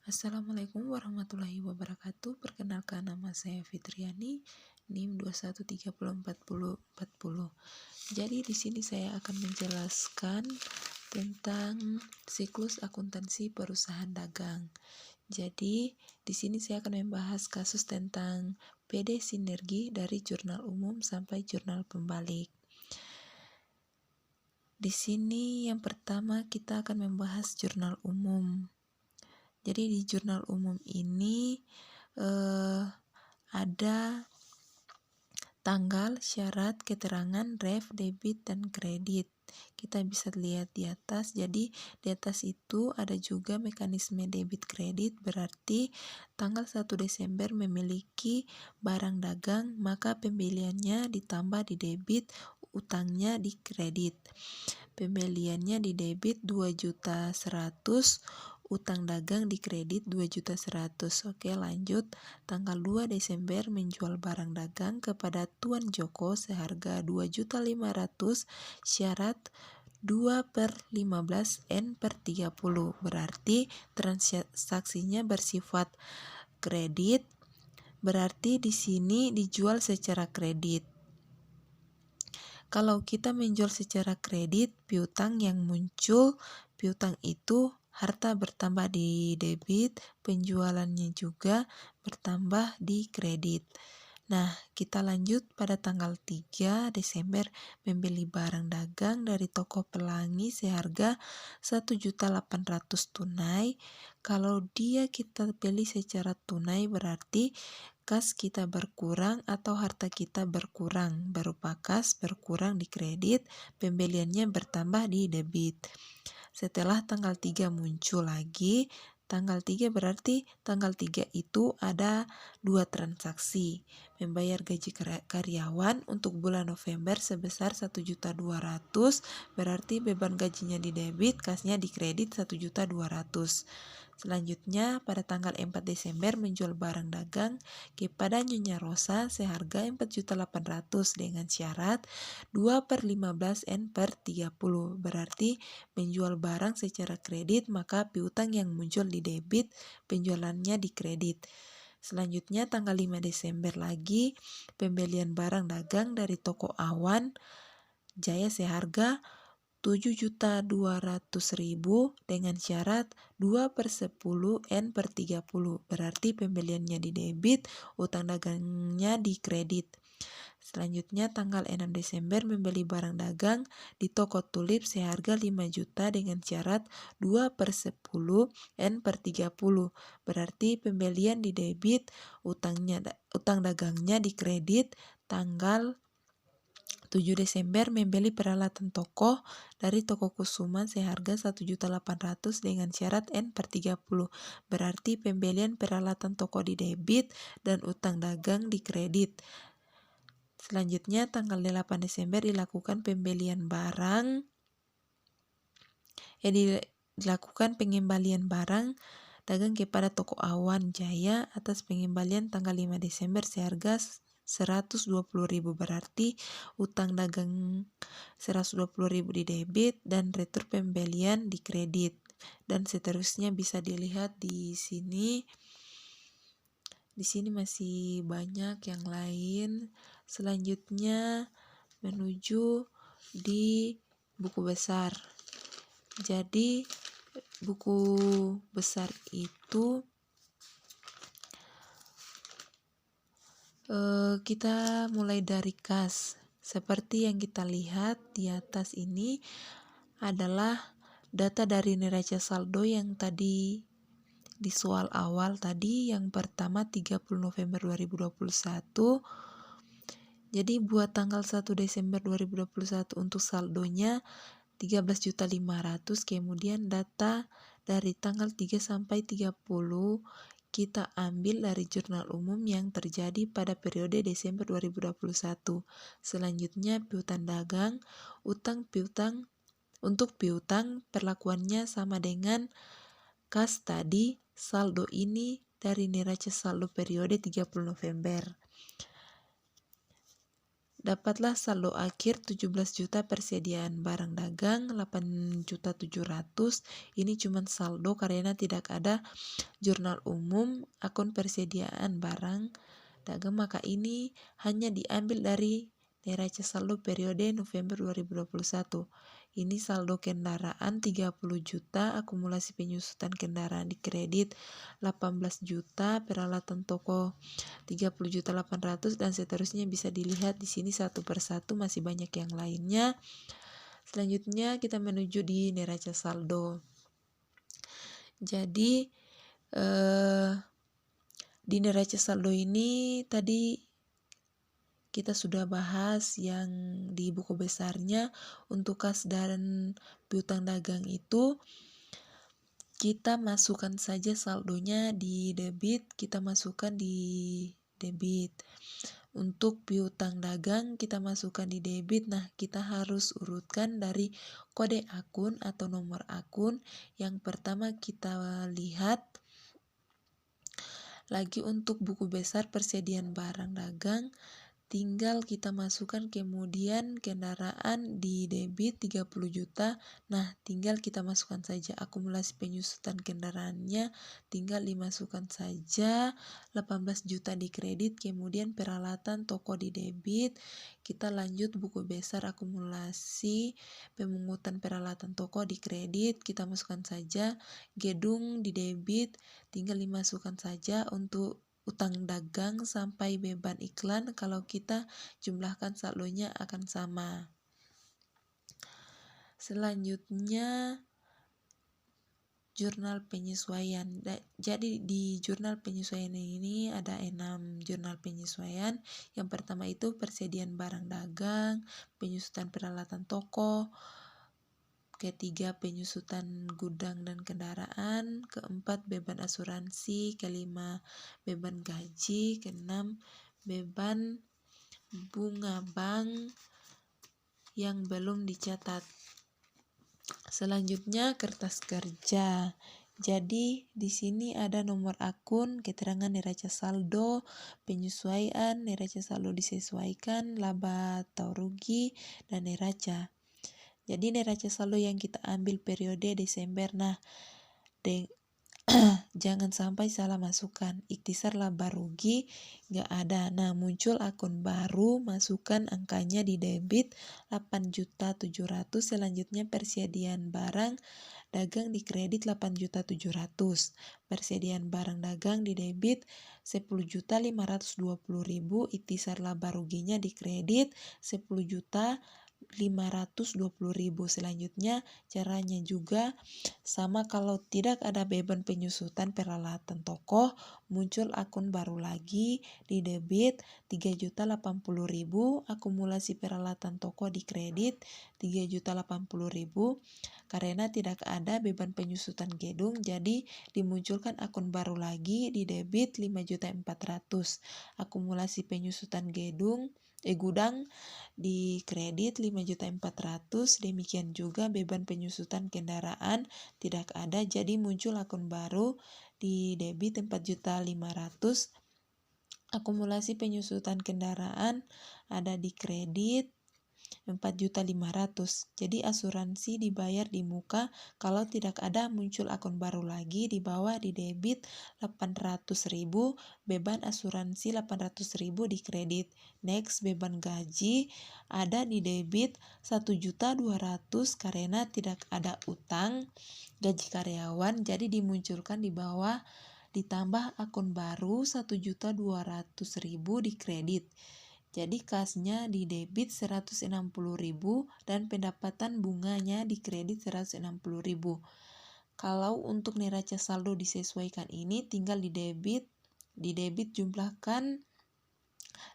Assalamualaikum warahmatullahi wabarakatuh. Perkenalkan, nama saya Fitriani, NIM 21304040. Jadi di sini saya akan menjelaskan tentang siklus akuntansi perusahaan dagang. Jadi di sini saya akan membahas kasus tentang PD Sinergi dari jurnal umum sampai jurnal pembalik. Di sini yang pertama kita akan membahas jurnal umum. Jadi di jurnal umum ini ada tanggal, syarat, keterangan, ref, debit, dan kredit. Kita bisa lihat di atas. Jadi di atas itu ada juga mekanisme debit kredit, berarti tanggal 1 Desember memiliki barang dagang, maka pembeliannya ditambah di debit, utangnya di kredit. Pembeliannya di debit 2.100.000, utang dagang di kredit 2.100.000. Oke, lanjut. Tanggal 2 Desember menjual barang dagang kepada Tuan Joko seharga 2.500.000, syarat 2/15 N/30. Berarti transaksinya bersifat kredit, berarti di sini dijual secara kredit. Kalau kita menjual secara kredit, piutang yang muncul, piutang itu harta bertambah di debit, penjualannya juga bertambah di kredit. Nah, kita lanjut pada tanggal 3 Desember membeli barang dagang dari toko Pelangi seharga 1.800.000 tunai. Kalau dia kita beli secara tunai berarti kas kita berkurang atau harta kita berkurang, berupa kas berkurang di kredit, pembeliannya bertambah di debit. Setelah tanggal 3 muncul lagi, tanggal 3 berarti tanggal 3 itu ada 2 transaksi. Membayar gaji karyawan untuk bulan November sebesar 1.200.000, berarti beban gajinya di debit, kasnya di kredit 1.200.000. Selanjutnya pada tanggal 4 Desember menjual barang dagang kepada Nyonya Rosa seharga 4.800.000 dengan syarat 2/15 N/30. Berarti menjual barang secara kredit, maka piutang yang muncul di debit, penjualannya di kredit. Selanjutnya tanggal 5 Desember lagi pembelian barang dagang dari toko Awan Jaya seharga 7.200.000 dengan syarat 2/10 N/30. Berarti pembeliannya di debit, utang dagangnya di kredit. Selanjutnya tanggal 6 Desember membeli barang dagang di toko Tulip seharga 5 juta dengan syarat 2/10 N/30. Berarti pembelian di debit, utang dagangnya di kredit. Tanggal 7 Desember membeli peralatan toko dari toko Kusuman seharga 1.800.000 dengan syarat N/30. Berarti pembelian peralatan toko di debit dan utang dagang di kredit. Selanjutnya tanggal 8 Desember dilakukan pembelian barang dilakukan pengembalian barang dagang kepada toko Awan Jaya atas pengembalian tanggal 5 Desember seharga 120.000. Berarti utang dagang 120.000 di debit dan retur pembelian di kredit. Dan seterusnya bisa dilihat di sini. Di sini masih banyak yang lain. Selanjutnya menuju di buku besar. Jadi buku besar itu kita mulai dari kas. Seperti yang kita lihat di atas ini adalah data dari neraca saldo yang tadi di soal awal tadi, yang pertama 30 November 2021. Jadi buat tanggal 1 Desember 2021 untuk saldonya 13.500.000. Kemudian data dari tanggal 3 sampai 30 kita ambil dari jurnal umum yang terjadi pada periode Desember 2021. Selanjutnya piutang dagang, untuk piutang perlakuannya sama dengan kas tadi. Saldo ini dari neraca saldo periode 30 November. Dapatlah saldo akhir 17 juta persediaan barang dagang 8.700.000. Ini cuma saldo karena tidak ada jurnal umum akun persediaan barang dagang, maka ini hanya diambil dari neraca saldo periode November 2021. Ini saldo kendaraan 30 juta, akumulasi penyusutan kendaraan di kredit 18 juta, peralatan toko 30.800.000 dan seterusnya. Bisa dilihat di sini satu persatu, masih banyak yang lainnya. Selanjutnya kita menuju di neraca saldo. Jadi di neraca saldo ini tadi kita sudah bahas yang di buku besarnya. Untuk kas dan piutang dagang itu kita masukkan saja saldonya di debit, kita masukkan di debit. Untuk piutang dagang kita masukkan di debit. Nah, kita harus urutkan dari kode akun atau nomor akun. Yang pertama kita lihat lagi untuk buku besar persediaan barang dagang, tinggal kita masukkan kemudian kendaraan di debit 30 juta. Nah, tinggal kita masukkan saja akumulasi penyusutan kendaraannya, tinggal dimasukkan saja 18 juta di kredit, kemudian peralatan toko di debit. Kita lanjut buku besar akumulasi pemungutan peralatan toko di kredit, kita masukkan saja gedung di debit, tinggal dimasukkan saja. Untuk utang dagang sampai beban iklan, kalau kita jumlahkan saldonya akan sama. Selanjutnya jurnal penyesuaian. Jadi di jurnal penyesuaian ini ada 6 jurnal penyesuaian. Yang pertama itu persediaan barang dagang, penyusutan peralatan toko, ketiga penyusutan gudang dan kendaraan, keempat beban asuransi, kelima beban gaji, keenam beban bunga bank yang belum dicatat. Selanjutnya kertas kerja. Jadi di sini ada nomor akun, keterangan neraca saldo, penyesuaian, neraca saldo disesuaikan, laba atau rugi, dan neraca. Jadi neraca saldo yang kita ambil periode Desember. Nah, jangan sampai salah masukkan. Ikhtisar laba rugi gak ada. Nah, muncul akun baru, masukkan angkanya di debit 8.700.000. Selanjutnya persediaan barang dagang di kredit 8.700.000. Persediaan barang dagang di debit 10.520.000. Ikhtisar laba ruginya di kredit 10.520.000. Selanjutnya caranya juga sama, kalau tidak ada beban penyusutan peralatan toko, muncul akun baru lagi di debit 3.080.000, akumulasi peralatan toko di kredit 3.080.000. Karena tidak ada beban penyusutan gedung, jadi dimunculkan akun baru lagi di debit 5.400.000, akumulasi penyusutan gudang di kredit 5.400.000. Demikian juga beban penyusutan kendaraan tidak ada, jadi muncul akun baru di debit 4.500.000, akumulasi penyusutan kendaraan ada di kredit 4.500.000. Jadi asuransi dibayar di muka. Kalau tidak ada, muncul akun baru lagi di bawah di debit 800.000, beban asuransi 800.000 di kredit. Next, beban gaji ada di debit 1.200.000 karena tidak ada utang gaji karyawan, jadi dimunculkan di bawah, ditambah akun baru 1.200.000 di kredit. Jadi kasnya di debit 160.000 dan pendapatan bunganya di kredit 160.000. Kalau untuk neraca saldo disesuaikan ini tinggal di debit jumlahkan,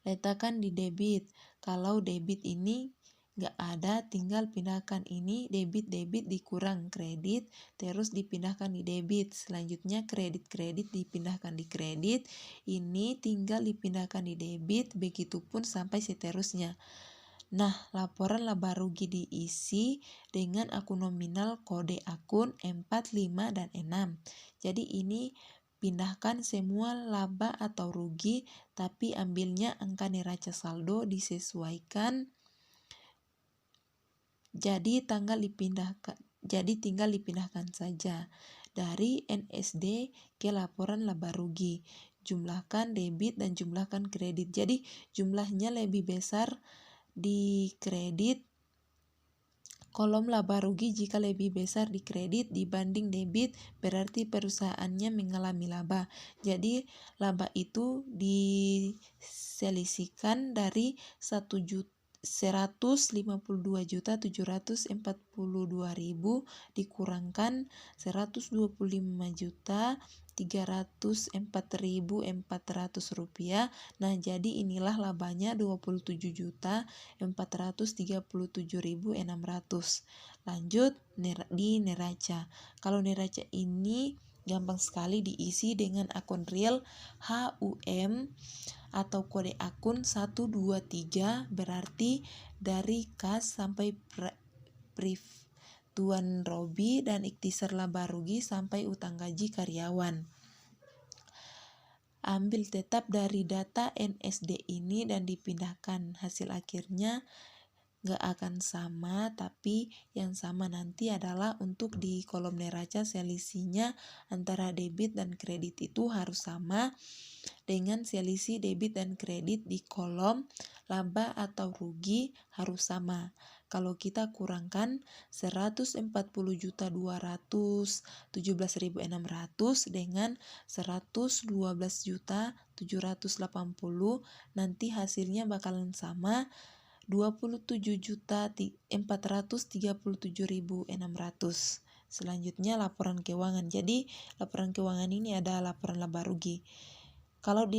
letakkan di debit. Kalau debit ini gak ada, tinggal pindahkan ini debit dikurang kredit, terus dipindahkan di debit. Selanjutnya kredit dipindahkan di kredit, ini tinggal dipindahkan di debit, begitupun sampai seterusnya. Nah, laporan laba rugi diisi dengan akun nominal, kode akun 4, 5, dan 6. Jadi ini pindahkan semua laba atau rugi, tapi ambilnya angka neraca saldo disesuaikan. Jadi tinggal dipindahkan saja dari NSD ke laporan laba rugi. Jumlahkan debit dan jumlahkan kredit. Jadi jumlahnya lebih besar di kredit, kolom laba rugi jika lebih besar di kredit dibanding debit, berarti perusahaannya mengalami laba. Jadi laba itu diselisihkan dari 152.742.000 dikurangkan 125.304.400 rupiah. Nah, jadi inilah labanya 27.437.600. Lanjut di neraca. Kalau neraca ini gampang sekali diisi dengan akun real HUM atau kode akun 123, berarti dari kas sampai Tuan Robi dan ikhtisar laba rugi sampai utang gaji karyawan. Ambil tetap dari data NSD ini dan dipindahkan. Hasil akhirnya gak akan sama, tapi yang sama nanti adalah untuk di kolom neraca selisihnya antara debit dan kredit itu harus sama dengan selisih debit dan kredit di kolom laba atau rugi harus sama. Kalau kita kurangkan 140.217.600 dengan 112.780, nanti hasilnya bakalan sama 27.437.600. Selanjutnya laporan keuangan. Jadi laporan keuangan ini ada laporan laba rugi. Kalau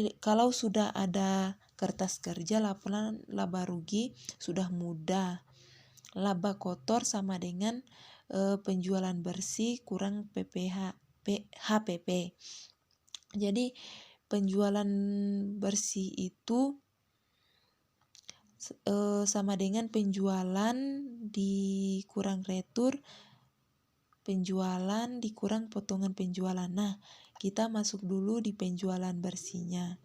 sudah ada kertas kerja laporan laba rugi sudah mudah. Laba kotor sama dengan penjualan bersih kurang HPP. Jadi penjualan bersih itu sama dengan penjualan dikurang retur penjualan dikurang potongan penjualan. Nah, kita masuk dulu di penjualan bersihnya.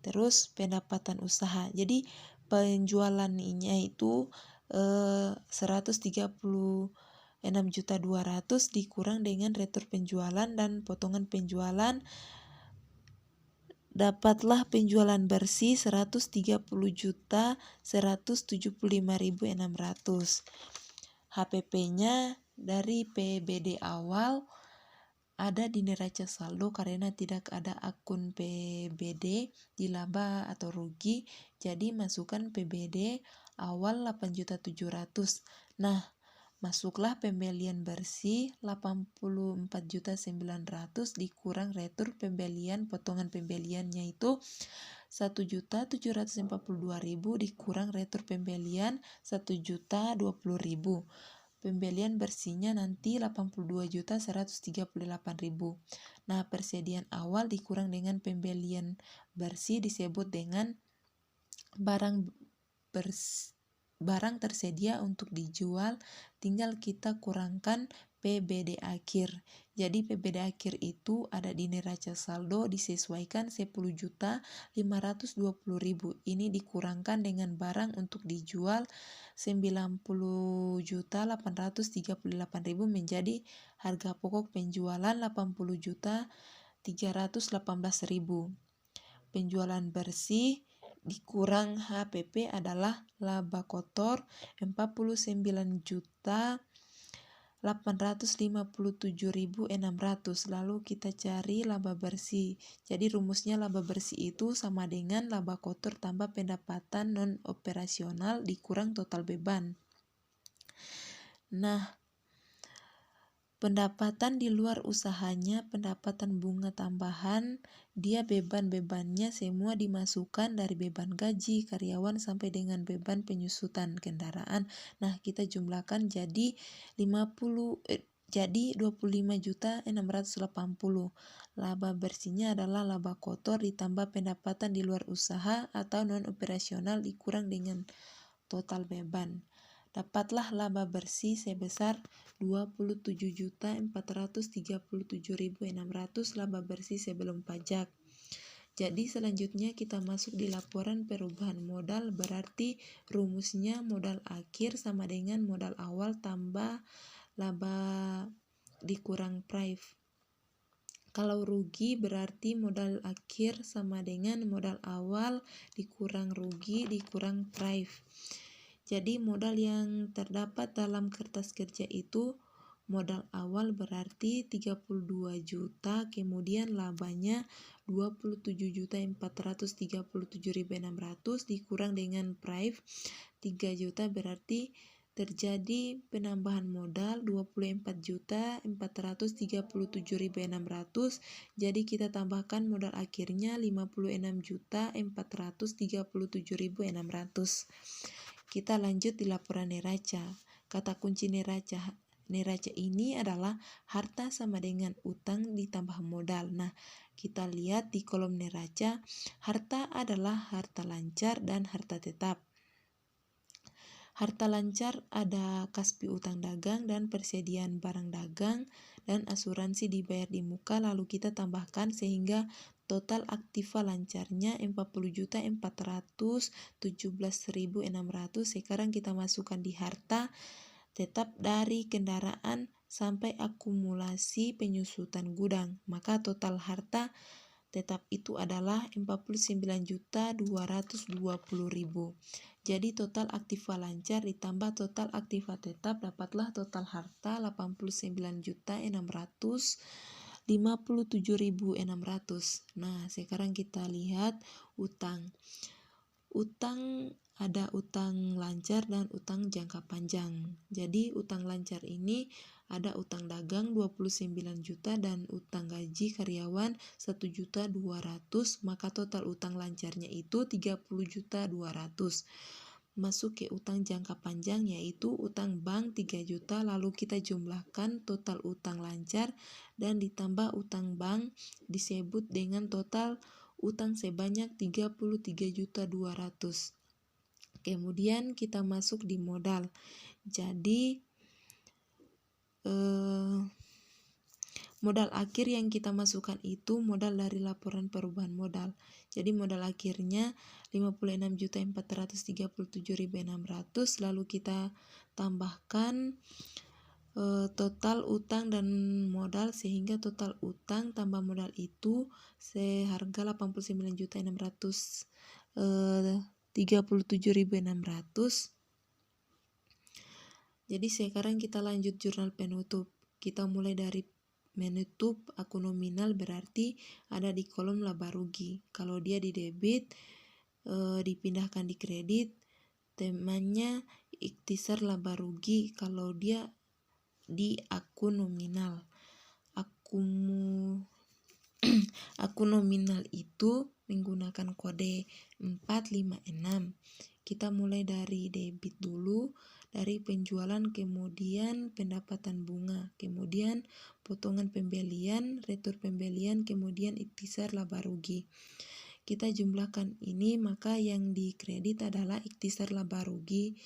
Terus pendapatan usaha. Jadi penjualannya itu 136.200 dikurang dengan retur penjualan dan potongan penjualan, dapatlah penjualan bersih 130.175.600. HPP-nya dari PBD awal ada di neraca saldo karena tidak ada akun PBD di laba atau rugi, jadi masukkan PBD awal 8.700.000. Nah, masuklah pembelian bersih 84.900.000 dikurang retur pembelian, potongan pembeliannya itu 1.742.000 dikurang retur pembelian 1.020.000. Pembelian bersihnya nanti 82.138.000. Nah, persediaan awal dikurang dengan pembelian bersih disebut dengan barang tersedia untuk dijual, tinggal kita kurangkan PBD akhir. Jadi PBD akhir itu ada di neraca saldo disesuaikan 10.520.000. Ini dikurangkan dengan barang untuk dijual 90.838.000 menjadi harga pokok penjualan 80.318.000. Penjualan bersih dikurang HPP adalah laba kotor 49.857.600. Lalu kita cari laba bersih. Jadi rumusnya laba bersih itu sama dengan laba kotor tambah pendapatan non operasional dikurang total beban. Nah, pendapatan di luar usahanya, pendapatan bunga tambahan, dia beban-bebannya semua dimasukkan dari beban gaji karyawan sampai dengan beban penyusutan kendaraan. Nah, kita jumlahkan jadi 25.680. Laba bersihnya adalah laba kotor ditambah pendapatan di luar usaha atau non operasional dikurang dengan total beban. dapatlah laba bersih sebesar 27.437.600 laba bersih sebelum pajak. Jadi selanjutnya kita masuk di laporan perubahan modal, berarti rumusnya modal akhir sama dengan modal awal tambah laba dikurang price. Kalau rugi berarti modal akhir sama dengan modal awal dikurang rugi dikurang price. Jadi modal yang terdapat dalam kertas kerja itu modal awal berarti 32 juta, kemudian labanya 27.437.600 dikurang dengan price 3 juta, berarti terjadi penambahan modal 24.437.600. Jadi kita tambahkan modal akhirnya 56.437.600. Kita lanjut di laporan neraca. Kata kunci neraca ini adalah harta sama dengan utang ditambah modal. Nah, kita lihat di kolom neraca, harta adalah harta lancar dan harta tetap. Harta lancar ada kas piutang dagang dan persediaan barang dagang dan asuransi dibayar di muka, lalu kita tambahkan sehingga total aktiva lancarnya 40.417.600. Sekarang kita masukkan di harta tetap dari kendaraan sampai akumulasi penyusutan gudang. Maka total harta tetap itu adalah 49.220.000. Jadi total aktiva lancar ditambah total aktiva tetap dapatlah total harta 89.657.600. Nah, sekarang kita lihat utang. Utang ada utang lancar dan utang jangka panjang. Jadi utang lancar ini ada utang dagang 29 juta dan utang gaji karyawan 1.200.000, maka total utang lancarnya itu 30.200.000. Masuk ke utang jangka panjang yaitu utang bank 3 juta, lalu kita jumlahkan total utang lancar dan ditambah utang bank disebut dengan total utang sebanyak 33.200.000. Kemudian kita masuk di modal. Jadi modal akhir yang kita masukkan itu modal dari laporan perubahan modal. Jadi modal akhirnya 56.437.600, lalu kita tambahkan total utang dan modal sehingga total utang tambah modal itu seharga 89.437.600. Jadi sekarang kita lanjut jurnal penutup. Kita mulai dari menutup akun nominal, berarti ada di kolom laba rugi. Kalau dia di debit dipindahkan di kredit, temanya ikhtisar laba rugi. Kalau dia di akun nominal, akun nominal itu menggunakan kode 456. Kita mulai dari debit dulu, dari penjualan, kemudian pendapatan bunga, kemudian potongan pembelian, retur pembelian, kemudian ikhtisar laba rugi. Kita jumlahkan ini, maka yang dikredit adalah ikhtisar laba rugi.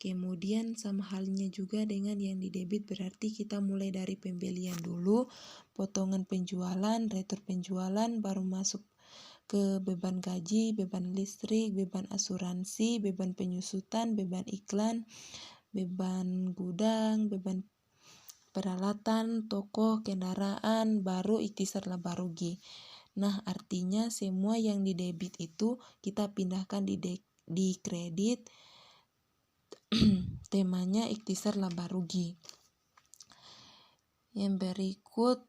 Kemudian sama halnya juga dengan yang di debit, berarti kita mulai dari pembelian dulu, potongan penjualan, retur penjualan, baru masuk ke beban gaji, beban listrik, beban asuransi, beban penyusutan, beban iklan, beban gudang, beban peralatan, toko, kendaraan, baru ikhtisar laba rugi. Nah, artinya semua yang di debit itu kita pindahkan di kredit, temanya ikhtisar laba rugi. Yang berikut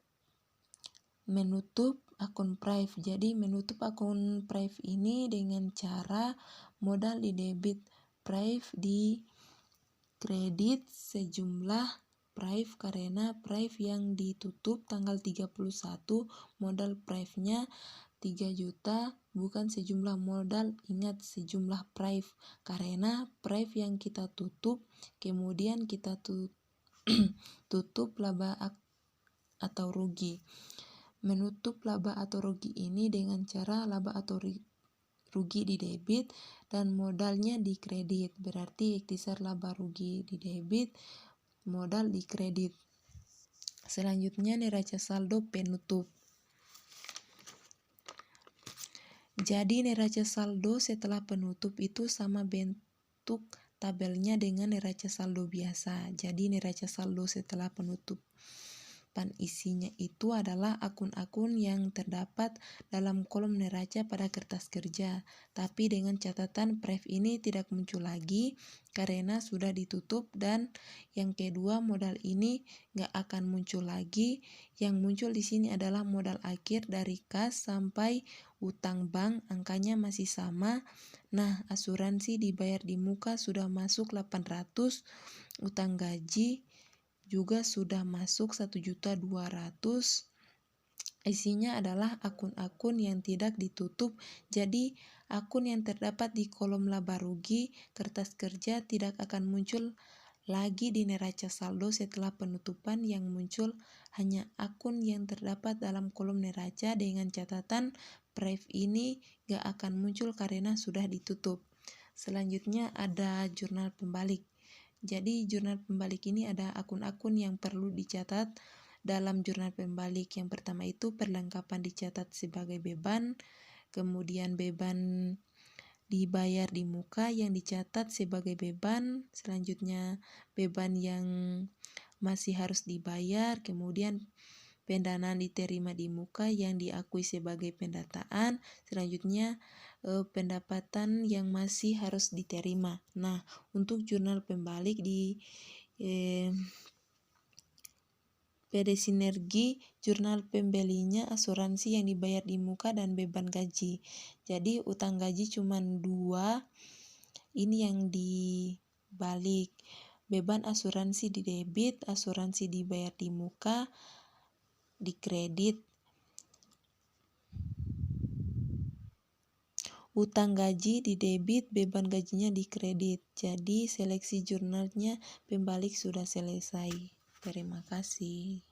menutup akun prive. Jadi menutup akun prive ini dengan cara modal di debit, prive di kredit sejumlah prive, karena prive yang ditutup tanggal 31 modal prive-nya 3 juta, bukan sejumlah modal, ingat sejumlah prive, karena prive yang kita tutup kemudian kita tutup laba atau rugi. Menutup laba atau rugi ini dengan cara laba atau rugi di debit, dan modalnya di kredit. Berarti ikhtisar laba rugi di debit, modal di kredit. Selanjutnya neraca saldo penutup. Jadi neraca saldo setelah penutup itu sama bentuk tabelnya dengan neraca saldo biasa. Jadi neraca saldo setelah penutup isinya itu adalah akun-akun yang terdapat dalam kolom neraca pada kertas kerja. Tapi dengan catatan pref ini tidak muncul lagi karena sudah ditutup, dan yang kedua modal ini nggak akan muncul lagi. Yang muncul di sini adalah modal akhir dari kas sampai utang bank, angkanya masih sama. Nah, asuransi dibayar di muka sudah masuk 800, utang gaji juga sudah masuk 1.200.000. Isinya adalah akun-akun yang tidak ditutup. Jadi akun yang terdapat di kolom laba rugi kertas kerja tidak akan muncul lagi di neraca saldo setelah penutupan. Yang muncul hanya akun yang terdapat dalam kolom neraca dengan catatan pref ini gak akan muncul karena sudah ditutup. Selanjutnya ada jurnal pembalik. Jadi jurnal pembalik ini ada akun-akun yang perlu dicatat dalam jurnal pembalik. Yang pertama itu perlengkapan dicatat sebagai beban, kemudian beban dibayar di muka yang dicatat sebagai beban, selanjutnya beban yang masih harus dibayar, kemudian pendanaan diterima di muka yang diakui sebagai pendataan, selanjutnya pendapatan yang masih harus diterima. Nah, untuk jurnal pembalik di PD Sinergi, jurnal pembelinya asuransi yang dibayar di muka dan beban gaji. Jadi utang gaji cuma 2, ini yang dibalik. Beban asuransi di debit, asuransi dibayar di muka, di kredit. Utang gaji di debit, beban gajinya di kredit. Jadi seleksi jurnalnya pembalik sudah selesai. Terima kasih.